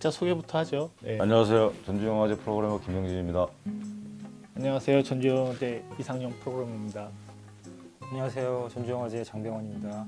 각자 소개부터 하죠. 네. 안녕하세요. 전주영화제 프로그래머 김영진입니다. 안녕하세요. 전주영화제 이상형 프로그램입니다. 안녕하세요. 전주영화제 장병원입니다.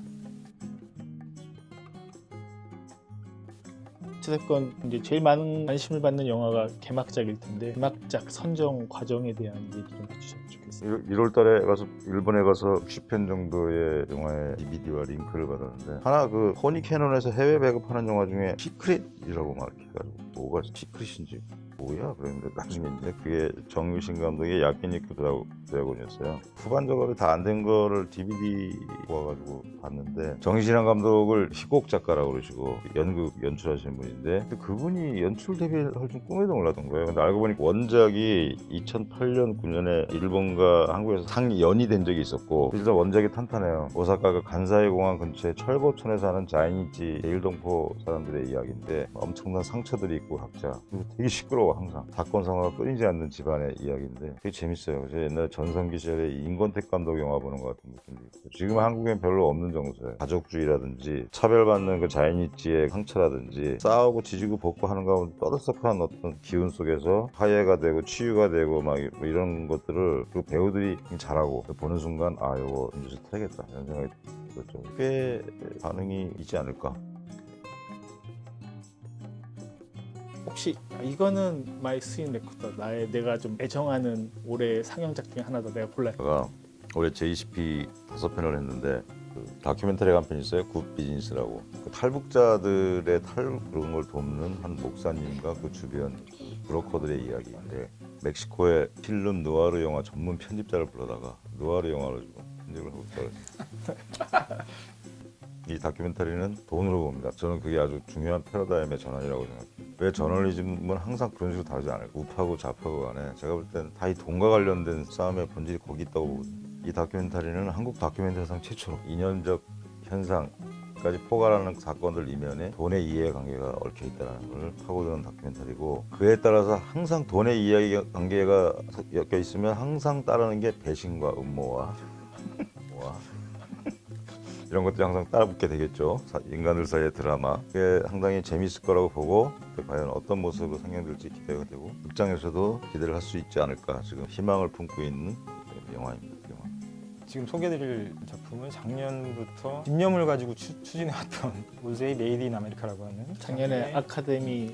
어쨌건 이제 제일 많은 관심을 받는 영화가 개막작일 텐데 개막작 선정 과정에 대한 얘기 좀 해주셨으면 좋겠어요. 1월 달에 가서 일본에 가서 60편 정도의 영화의 DVD와 링크를 받았는데 하나 그 허니 캐논에서 해외 배급하는 영화 중에 시크릿이라고 막 이렇게 해가지고 뭐가 시크릿인지 뭐야 그랬는데 나중에 이제 그게 정유신 감독의 야끼니쿠 드래곤이었어요. 후반적으로 다 안 된 거를 DVD 모아가지고 봤는데 정신이란 감독을 희곡 작가라고 그러시고 연극 연출하시는 분인데 그분이 연출 데뷔할 줄 꿈에도 몰랐던 거예요. 근데 알고 보니 원작이 2008년 9년에 일본과 한국에서 상연이 된 적이 있었고 진짜 원작이 탄탄해요. 오사카가 간사이 공항 근처에 철거촌에 사는 자이니치 제일동포 사람들의 이야기인데 엄청난 상처들이 있고 각자 그리고 되게 시끄러워. 항상 사건 사고가 끊이지 않는 집안의 이야기인데 되게 재밌어요. 제가 옛날에 전성기 시절에 임권택 감독 영화 보는 것 같은 느낌도 있고 지금 한국엔 별로 없는 정서예요. 가족주의라든지 차별받는 그 자이니치의 상처라든지 싸우고 지지고 볶고 하는 가운데 떠들썩한 어떤 기운 속에서 화해가 되고 치유가 되고 막 이런 것들을 그 배우들이 잘하고 보는 순간 아 이거 인주스 타야겠다 이런 생각이 들었죠. 꽤 반응이 있지 않을까. 혹시 이거는 마이 스윙 레코더 내가 좀 애정하는 올해 상영작 중에 하나다 내가 골랐다. 제가 올해 JCP 5편을 했는데 그 다큐멘터리가 한 편 있어요. 굿 비즈니스라고. 그 탈북자들의 그런 걸 돕는 한 목사님과 그 주변 브로커들의 이야기인데 멕시코의 필름 누아르 영화 전문 편집자를 불러다가 누아르 영화를 좀 편집을 하고 있어요. 이 다큐멘터리는 돈으로 봅니다. 저는 그게 아주 중요한 패러다임의 전환이라고 생각해요. 왜 저널리즘은 항상 그런 식으로 다르지 않을까? 우파고 좌파고 간에 제가 볼 때는 다 이 돈과 관련된 싸움의 본질이 거기 있다고 보거든요. 이 다큐멘터리는 한국 다큐멘터리상 최초로 인연적 현상까지 포괄하는 사건들 이면에 돈의 이해관계가 얽혀 있다는 걸 파고드는 다큐멘터리고 그에 따라서 항상 돈의 이해관계가 엮여 있으면 항상 따르는 게 배신과 음모와 이런 것들이 항상 따라붙게 되겠죠. 인간들 사이의 드라마. 그게 상당히 재밌을 거라고 보고 과연 어떤 모습으로 상영될지 기대가 되고 극장에서도 기대를 할 수 있지 않을까 지금 희망을 품고 있는 영화입니다. 지금 소개드릴 작품은 작년부터 집념을 가지고 추진해왔던 오즈의 메이드 인 아메리카라고 하는 작년에 아카데미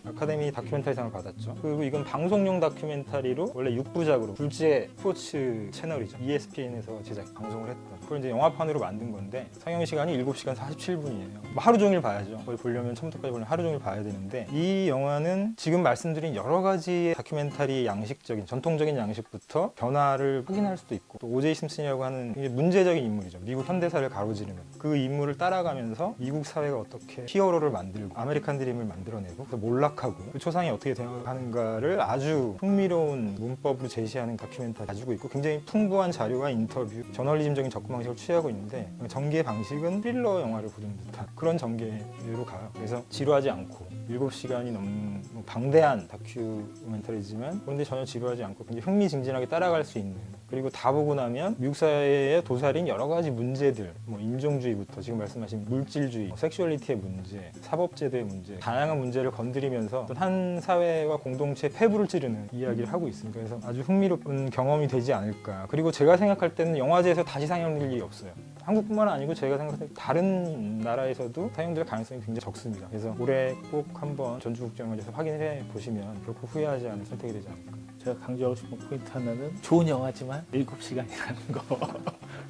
다큐멘터리상을 받았죠. 그리고 이건 방송용 다큐멘터리로 원래 6부작으로 둘째 스포츠 채널이죠. ESPN에서 방송을 했던 그걸 이제 영화판으로 만든 건데 상영 시간이 7시간 47분이에요. 하루 종일 봐야죠. 그걸 보려면 처음부터까지 보려면 하루 종일 봐야 되는데 이 영화는 지금 말씀드린 여러 가지 다큐멘터리 양식적인 전통적인 양식부터 변화를 확인할 수도 있고 또 오제이 심슨이라고 하는 문제적인 인물이죠. 미국 현대사를 가로지르는 그 인물을 따라가면서 미국 사회가 어떻게 히어로를 만들고 아메리칸 드림을 만들어내고 그래서 몰락하고 그 초상이 어떻게 되어가는가를 아주 흥미로운 문법으로 제시하는 다큐멘터리 가지고 있고 굉장히 풍부한 자료와 인터뷰, 저널리즘적인 접근 방식을 취하고 있는데 전개 방식은 스릴러 영화를 부르는 듯한 그런 전개로 가요. 그래서 지루하지 않고 7시간이 넘는 방대한 다큐멘터리지만 그런데 전혀 지루하지 않고 굉장히 흥미진진하게 따라갈 수 있는 그리고 다 보고 나면 미국 사회의 도사린 여러 가지 문제들 인종주의부터 지금 말씀하신 물질주의, 섹슈얼리티의 문제, 사법제도의 문제 다양한 문제를 건드리면서 한 사회와 공동체의 폐부를 찌르는 이야기를 하고 있습니다. 그래서 아주 흥미로운 경험이 되지 않을까. 그리고 제가 생각할 때는 영화제에서 다시 상영될 일이 없어요. 한국뿐만 아니고 제가 생각할 때 다른 나라에서도 상영될 가능성이 굉장히 적습니다. 그래서 올해 꼭 한번 전주국제영화제에서 확인해 보시면 결코 후회하지 않을 선택이 되지 않을까. 제가 강조하고 싶은 포인트 하나는 좋은 영화지만 7시간이라는 거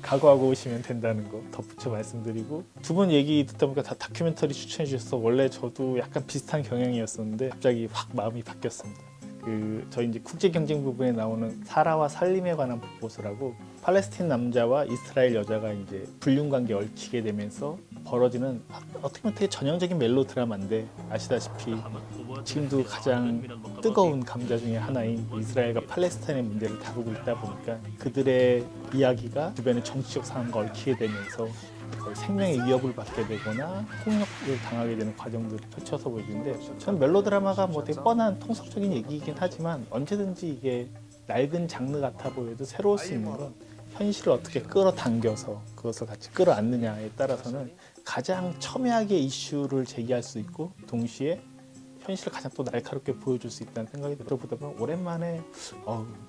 각오하고 오시면 된다는 거 덧붙여 말씀드리고 두 분 얘기 듣다 보니까 다 다큐멘터리 추천해 주셔서 원래 저도 약간 비슷한 경향이었었는데 갑자기 확 마음이 바뀌었습니다. 저희 이제 국제 경쟁 부분에 나오는 사라와 살림에 관한 보고서라고 팔레스틴 남자와 이스라엘 여자가 이제 불륜 관계에 얽히게 되면서 벌어지는 어떻게 보면 되게 전형적인 멜로 드라마인데 아시다시피 지금도 가장 뜨거운 감자 중에 하나인 이스라엘과 팔레스타인의 문제를 다루고 있다 보니까 그들의 이야기가 주변의 정치적 상황과 얽히게 되면서 거의 생명의 위협을 받게 되거나 폭력을 당하게 되는 과정들을 펼쳐서 보여주는데 저는 멜로드라마가 되게 뻔한 통속적인 얘기이긴 하지만 언제든지 이게 낡은 장르 같아 보여도 새로울 수 있는 건 현실을 어떻게 끌어당겨서 그것을 같이 끌어안느냐에 따라서는 가장 첨예하게 이슈를 제기할 수 있고 동시에 현실을 가장 또 날카롭게 보여줄 수 있다는 생각이 들어 보다 보면 오랜만에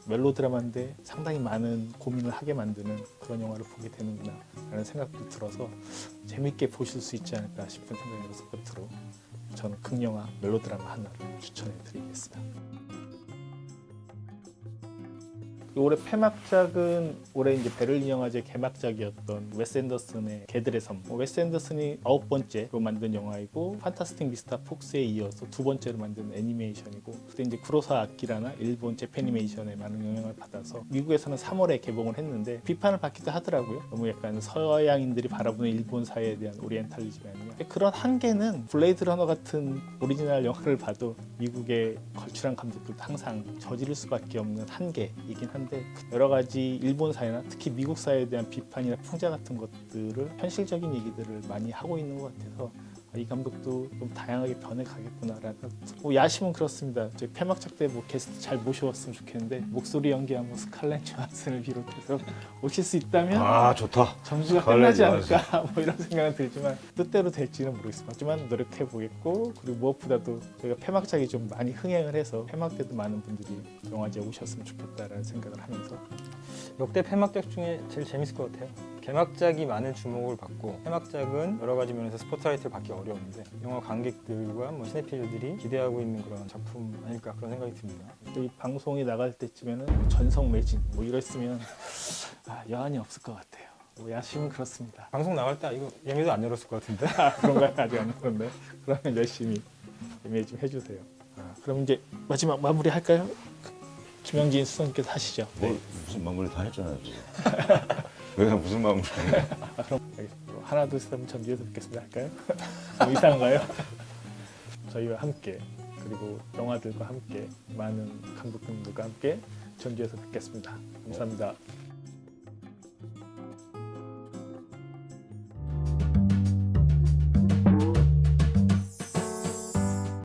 멜로드라마인데 상당히 많은 고민을 하게 만드는 그런 영화를 보게 되는구나 라는 생각도 들어서 재밌게 보실 수 있지 않을까 싶은 생각이 들어서 끝으로 저는 극영화 멜로드라마 하나를 추천해 드리겠습니다. 올해 폐막작은 올해 이제 베를린 영화제 개막작이었던 웨스 앤더슨의 개들의 섬. 웨스 앤더슨이 9번째로 만든 영화이고 판타스틱 미스터 폭스에 이어서 2번째로 만든 애니메이션이고 그때 이제 구로사와 아키라나 일본 재패니메이션에 많은 영향을 받아서 미국에서는 3월에 개봉을 했는데 비판을 받기도 하더라고요. 너무 약간 서양인들이 바라보는 일본 사회에 대한 오리엔탈리즘이 아니냐. 그런 한계는 블레이드 러너 같은 오리지널 영화를 봐도 미국의 걸출한 감독들도 항상 저지를 수밖에 없는 한계이긴 한데 여러 가지 일본 사회나 특히 미국 사회에 대한 비판이나 풍자 같은 것들을 현실적인 얘기들을 많이 하고 있는 것 같아서 이 감독도 좀 다양하게 변해가겠구나라는 야심은 그렇습니다. 저희 폐막작 때 뭐 게스트 잘 모셔왔으면 좋겠는데 목소리 연기한 뭐 스칼렛 조한슨을 비롯해서 오실 수 있다면 아 좋다. 점수가 스칼렛 끝나지 않을까 뭐 이런 생각은 들지만 뜻대로 될지는 모르겠습니다. 하지만 노력해 보겠고 그리고 무엇보다도 저희가 폐막작이 좀 많이 흥행을 해서 폐막 때도 많은 분들이 영화제에 오셨으면 좋겠다라는 생각을 하면서 역대 폐막작 중에 제일 재밌을 것 같아요. 개막작이 많은 주목을 받고 폐막작은 여러 가지 면에서 스포트라이트를 받기 어려운데 영화 관객들과 뭐 시네필들이 기대하고 있는 그런 작품 아닐까 그런 생각이 듭니다. 이 방송이 나갈 때쯤에는 뭐 전성 매진 뭐 이랬으면 여한이 없을 것 같아요. 뭐 야심은 그렇습니다. 방송 나갈 때 이거 예매도 안 열었을 것 같은데. 그런가요? 아직 안 그런데 그러면 열심히 예매 좀 해주세요. 그럼 이제 마지막 마무리 할까요? 김영진 수석님께서 하시죠. 뭐 무슨 마무리 다 했잖아요. 지금. 내가 무슨 마무리? 그럼 알겠습니다. 하나 둘 셋 하면 전주에서 뵙겠습니다 할까요? 뭐 이상한가요? 저희와 함께 그리고 영화들과 함께 많은 감독님들과 함께 전주에서 뵙겠습니다. 감사합니다.